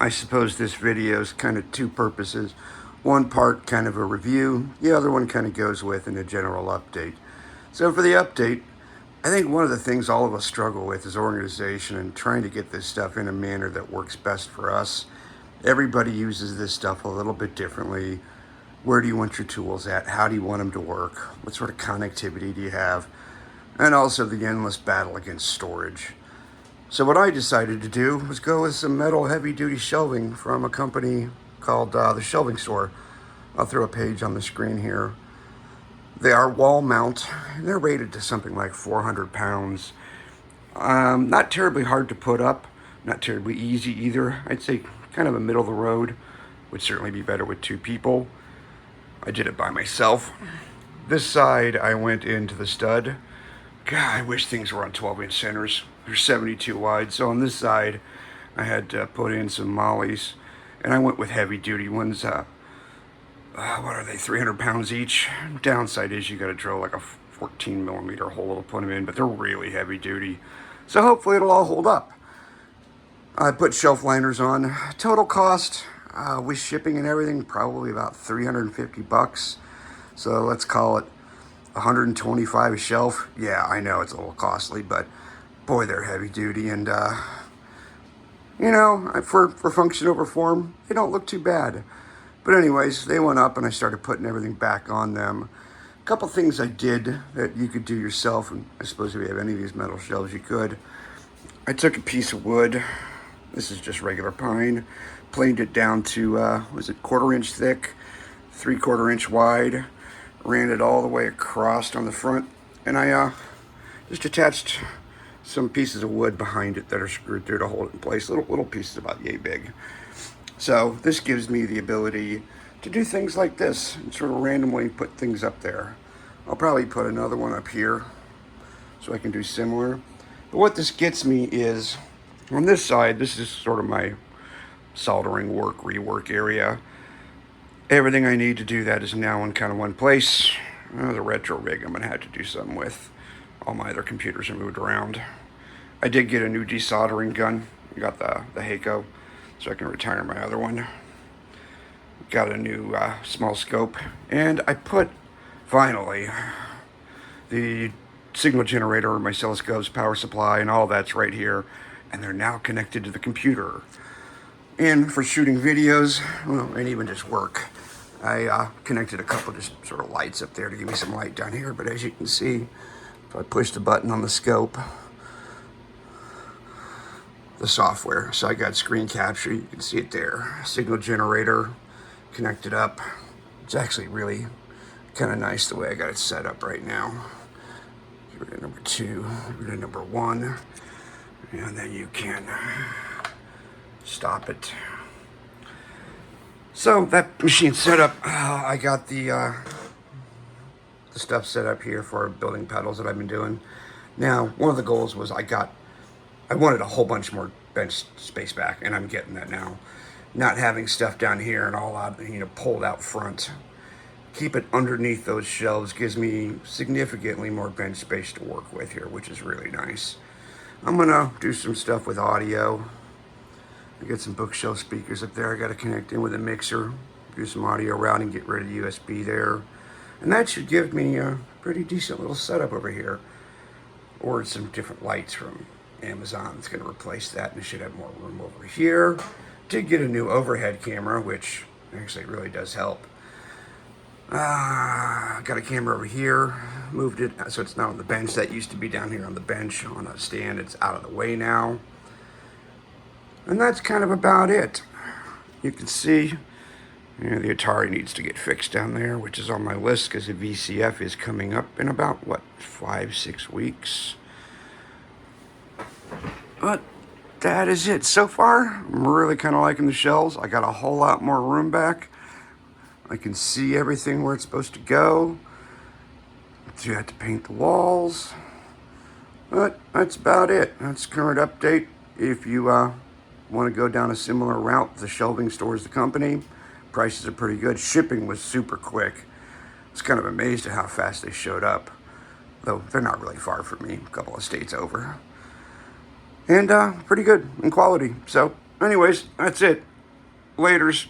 I suppose this video is kind of two purposes. One part kind of a review, the other one kind of goes with in a general update. So for the update, I think one of the things all of us struggle with is organization and trying to get this stuff in a manner that works best for us. Everybody uses this stuff a little bit differently. Where do you want your tools at? How do you want them to work? What sort of connectivity do you have? And also the endless battle against storage. So what I decided to do was go with some metal heavy-duty shelving from a company called the Shelving Store. I'll throw a page on the screen here. They are wall mount, and they're rated to something like 400 pounds. Not terribly hard to put up, not terribly easy either. I'd say kind of a middle of the road. Would certainly be better with two people. I did it by myself. This side, I went into the stud. God, I wish things were on 12-inch centers. They're 72 wide, so on this side, I had to put in some mollies, and I went with heavy-duty ones. What are they, 300 pounds each? Downside is you got to drill like a 14 millimeter hole to put them in, but they're really heavy-duty, so hopefully it'll all hold up. I put shelf liners on. Total cost, with shipping and everything, probably about 350 bucks. So let's call it 125 a shelf. Yeah, I know it's a little costly, but boy, they're heavy duty, and you know, for function over form, they don't look too bad. But anyways, they went up and I started putting everything back on them. A couple things I did that you could do yourself, and I suppose if you have any of these metal shelves, you could. I took a piece of wood. This is just regular pine. Planed it down to, was it 1/4 inch thick, 3/4 inch wide. Ran it all the way across on the front, and I just attached some pieces of wood behind it that are screwed through to hold it in place. Little pieces about yay big. So this gives me the ability to do things like this and sort of randomly put things up there. I'll probably put another one up here so I can do similar. But what this gets me is, on this side, this is sort of my soldering rework area. Everything I need to do that is now in kind of one place. The retro rig I'm going to have to do something with. All my other computers are moved around. I did get a new desoldering gun. I got the Heiko, so I can retire my other one. Got a new small scope. And I put, finally, the signal generator, my oscilloscopes, power supply, and all that's right here. And they're now connected to the computer. And for shooting videos, well, and even just work, I connected a couple just sort of lights up there to give me some light down here. But as you can see, if I push the button on the scope, the software, so I got screen capture, you can see it there. Signal generator connected up. It's actually really kind of nice the way I got it set up right now. Get rid of number 2, get rid of number 1, and then you can stop it. So that machine set up, I got the stuff set up here for building pedals that I've been doing. Now, one of the goals was I wanted a whole bunch more bench space back, and I'm getting that now. Not having stuff down here and all out, pulled out front. Keep it underneath those shelves gives me significantly more bench space to work with here, which is really nice. I'm gonna do some stuff with audio. I got some bookshelf speakers up there. I got to connect in with a mixer, do some audio routing, get rid of the USB there. And that should give me a pretty decent little setup over here. Ordered some different lights from Amazon. It's going to replace that, and it should have more room over here. Did get a new overhead camera, which actually really does help. Got a camera over here. Moved it so it's not on the bench. That used to be down here on the bench on a stand. It's out of the way now. And that's kind of about it. You can see, the Atari needs to get fixed down there, which is on my list because the VCF is coming up in about, 5-6 weeks. But that is it. So far, I'm really kind of liking the shelves. I got a whole lot more room back. I can see everything where it's supposed to go. So you have to paint the walls. But that's about it. That's current update. If you want to go down a similar route, the Shelving Store is the company. Prices are pretty good. Shipping was super quick. I was kind of amazed at how fast they showed up. Though they're not really far from me, a couple of states over. And pretty good in quality. So Anyways, that's it. Laters.